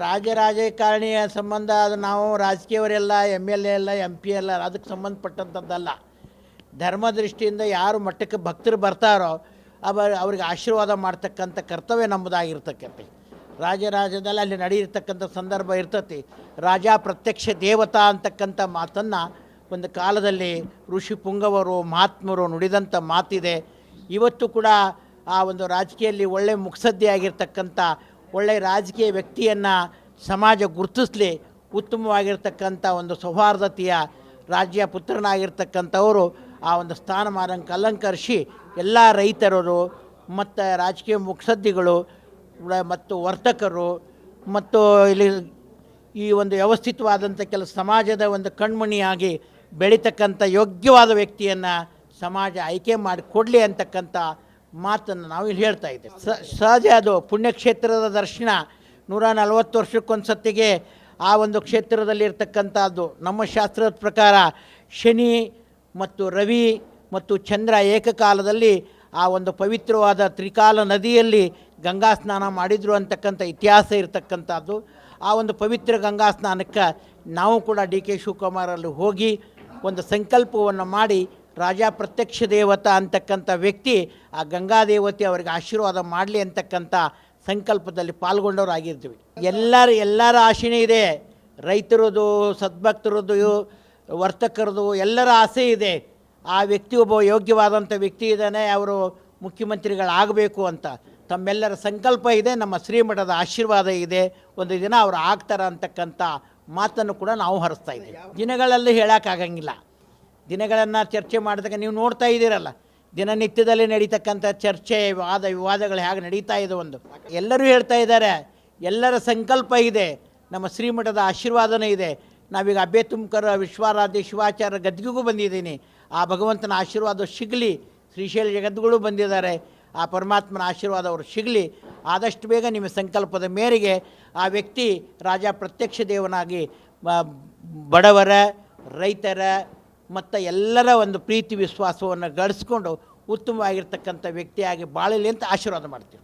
ರಾಜಕಾರಣಿಯ ಸಂಬಂಧ ಅದು ನಾವು ರಾಜಕೀಯವರೆಲ್ಲ MLA ಎಲ್ಲ MP ಎಲ್ಲ ಅದಕ್ಕೆ ಸಂಬಂಧಪಟ್ಟಂಥದ್ದಲ್ಲ. ಧರ್ಮ ದೃಷ್ಟಿಯಿಂದ ಯಾರು ಮಟ್ಟಕ್ಕೆ ಭಕ್ತರು ಬರ್ತಾರೋ ಅವ್ರಿಗೆ ಆಶೀರ್ವಾದ ಮಾಡ್ತಕ್ಕಂಥ ಕರ್ತವ್ಯ ನಮ್ಮದಾಗಿರ್ತಕ್ಕಂತೆ. ರಾಜ್ಯದಲ್ಲಿ ಅಲ್ಲಿ ನಡೆಯಿರ್ತಕ್ಕಂಥ ಸಂದರ್ಭ ಇರ್ತತಿ. ರಾಜ ಪ್ರತ್ಯಕ್ಷ ದೇವತಾ ಅಂತಕ್ಕಂಥ ಮಾತನ್ನು ಒಂದು ಕಾಲದಲ್ಲಿ ಋಷಿ ಪುಂಗವರು ಮಹಾತ್ಮರು ನುಡಿದಂಥ ಮಾತಿದೆ. ಇವತ್ತು ಕೂಡ ಆ ಒಂದು ರಾಜಕೀಯದಲ್ಲಿ ಒಳ್ಳೆ ಮುತ್ಸದ್ದಿಯಾಗಿರ್ತಕ್ಕಂಥ ಒಳ್ಳೆಯ ರಾಜಕೀಯ ವ್ಯಕ್ತಿಯನ್ನು ಸಮಾಜ ಗುರುತಿಸಲಿ, ಉತ್ತಮವಾಗಿರ್ತಕ್ಕಂಥ ಒಂದು ಸೌಹಾರ್ದತೆಯ ರಾಜ್ಯ ಪುತ್ರನಾಗಿರ್ತಕ್ಕಂಥವರು ಆ ಒಂದು ಸ್ಥಾನಮಾನಕ್ಕೆ ಅಲಂಕರಿಸಿ ಎಲ್ಲ ರೈತರು ಮತ್ತು ರಾಜಕೀಯ ಮುತ್ಸದ್ದಿಗಳು ಮತ್ತು ವರ್ತಕರು ಮತ್ತು ಇಲ್ಲಿ ಈ ಒಂದು ವ್ಯವಸ್ಥಿತವಾದಂಥ ಕೆಲಸ ಸಮಾಜದ ಒಂದು ಕಣ್ಮಣಿಯಾಗಿ ಬೆಳೀತಕ್ಕಂಥ ಯೋಗ್ಯವಾದ ವ್ಯಕ್ತಿಯನ್ನು ಸಮಾಜ ಆಯ್ಕೆ ಮಾಡಿ ಕೊಡಲಿ ಅಂತಕ್ಕಂಥ ಮಾತನ್ನು ನಾವು ಇಲ್ಲಿ ಹೇಳ್ತಾ ಇದ್ದೇವೆ. ಸಹಜ ಅದು ಪುಣ್ಯಕ್ಷೇತ್ರದ ದರ್ಶನ 140 ವರ್ಷಕ್ಕೊಂದು ಸತ್ತಿಗೆ ಆ ಒಂದು ಕ್ಷೇತ್ರದಲ್ಲಿರ್ತಕ್ಕಂಥದ್ದು. ನಮ್ಮ ಶಾಸ್ತ್ರದ ಪ್ರಕಾರ ಶನಿ ಮತ್ತು ರವಿ ಮತ್ತು ಚಂದ್ರ ಏಕಕಾಲದಲ್ಲಿ ಆ ಒಂದು ಪವಿತ್ರವಾದ ತ್ರಿಕಾಲ ನದಿಯಲ್ಲಿ ಗಂಗಾ ಸ್ನಾನ ಮಾಡಿದರು ಅಂತಕ್ಕಂಥ ಇತಿಹಾಸ ಇರತಕ್ಕಂಥದ್ದು. ಆ ಒಂದು ಪವಿತ್ರ ಗಂಗಾ ಸ್ನಾನಕ್ಕೆ ನಾವು ಕೂಡ DK ಶಿವಕುಮಾರಲ್ಲಿ ಹೋಗಿ ಒಂದು ಸಂಕಲ್ಪವನ್ನು ಮಾಡಿ ರಾಜ ಪ್ರತ್ಯಕ್ಷ ದೇವತಾ ಅಂತಕ್ಕಂಥ ವ್ಯಕ್ತಿ ಆ ಗಂಗಾ ದೇವತೆ ಅವರಿಗೆ ಆಶೀರ್ವಾದ ಮಾಡಲಿ ಅಂತಕ್ಕಂಥ ಸಂಕಲ್ಪದಲ್ಲಿ ಪಾಲ್ಗೊಂಡವರಾಗಿರ್ತೀವಿ. ಎಲ್ಲರ ಆಶೆನೇ ಇದೆ. ರೈತರದು, ಸದ್ಭಕ್ತರದು, ವರ್ತಕರದು ಎಲ್ಲರ ಆಸೆ ಇದೆ. ಆ ವ್ಯಕ್ತಿ ಒಬ್ಬ ಯೋಗ್ಯವಾದಂಥ ವ್ಯಕ್ತಿ ಇದ್ದಾನೆ, ಅವರು ಮುಖ್ಯಮಂತ್ರಿಗಳಾಗಬೇಕು ಅಂತ ತಮ್ಮೆಲ್ಲರ ಸಂಕಲ್ಪ ಇದೆ. ನಮ್ಮ ಶ್ರೀಮಠದ ಆಶೀರ್ವಾದ ಇದೆ, ಒಂದು ದಿನ ಅವರು ಆಗ್ತಾರೆ ಅಂತಕ್ಕಂಥ ಮಾತನ್ನು ಕೂಡ ನಾವು ಹರಿಸ್ತಾ ಇದ್ದೀವಿ. ದಿನಗಳಲ್ಲಿ ಹೇಳೋಕ್ಕಾಗಂಗಿಲ್ಲ. ದಿನಗಳನ್ನು ಚರ್ಚೆ ಮಾಡಿದಾಗ ನೀವು ನೋಡ್ತಾ ಇದ್ದೀರಲ್ಲ, ದಿನನಿತ್ಯದಲ್ಲಿ ನಡೀತಕ್ಕಂಥ ಚರ್ಚೆ ವಿವಾದಗಳು ಹೇಗೆ ನಡೀತಾ ಇದೆ. ಒಂದು ಎಲ್ಲರೂ ಹೇಳ್ತಾ ಇದ್ದಾರೆ, ಎಲ್ಲರ ಸಂಕಲ್ಪ ಇದೆ, ನಮ್ಮ ಶ್ರೀಮಠದ ಆಶೀರ್ವಾದನೇ ಇದೆ. ನಾವೀಗ ಅಬ್ಬೆ ತುಮಕರ ವಿಶ್ವಾರಾಧ್ಯ ಶಿವಾಚಾರ್ಯ ಗದ್ದಿಗೂ ಬಂದಿದ್ದೀನಿ. ಆ ಭಗವಂತನ ಆಶೀರ್ವಾದ ಸಿಗಲಿ. ಶ್ರೀಶೈಲ ಜಗದ್ಗುರು ಬಂದಿದ್ದಾರೆ, ಆ ಪರಮಾತ್ಮನ ಆಶೀರ್ವಾದ ಅವರು ಸಿಗಲಿ. ಆದಷ್ಟು ಬೇಗ ನಿಮ್ಮ ಸಂಕಲ್ಪದ ಮೇರೆಗೆ ಆ ವ್ಯಕ್ತಿ ರಾಜ ಪ್ರತ್ಯಕ್ಷ ದೇವನಾಗಿ ಬಡವರ, ರೈತರ ಮತ್ತು ಎಲ್ಲರ ಒಂದು ಪ್ರೀತಿ ವಿಶ್ವಾಸವನ್ನು ಗಳಿಸ್ಕೊಂಡು ಉತ್ತಮವಾಗಿರ್ತಕ್ಕಂಥ ವ್ಯಕ್ತಿಯಾಗಿ ಬಾಳಲಿ ಅಂತ ಆಶೀರ್ವಾದ ಮಾಡ್ತೀವಿ.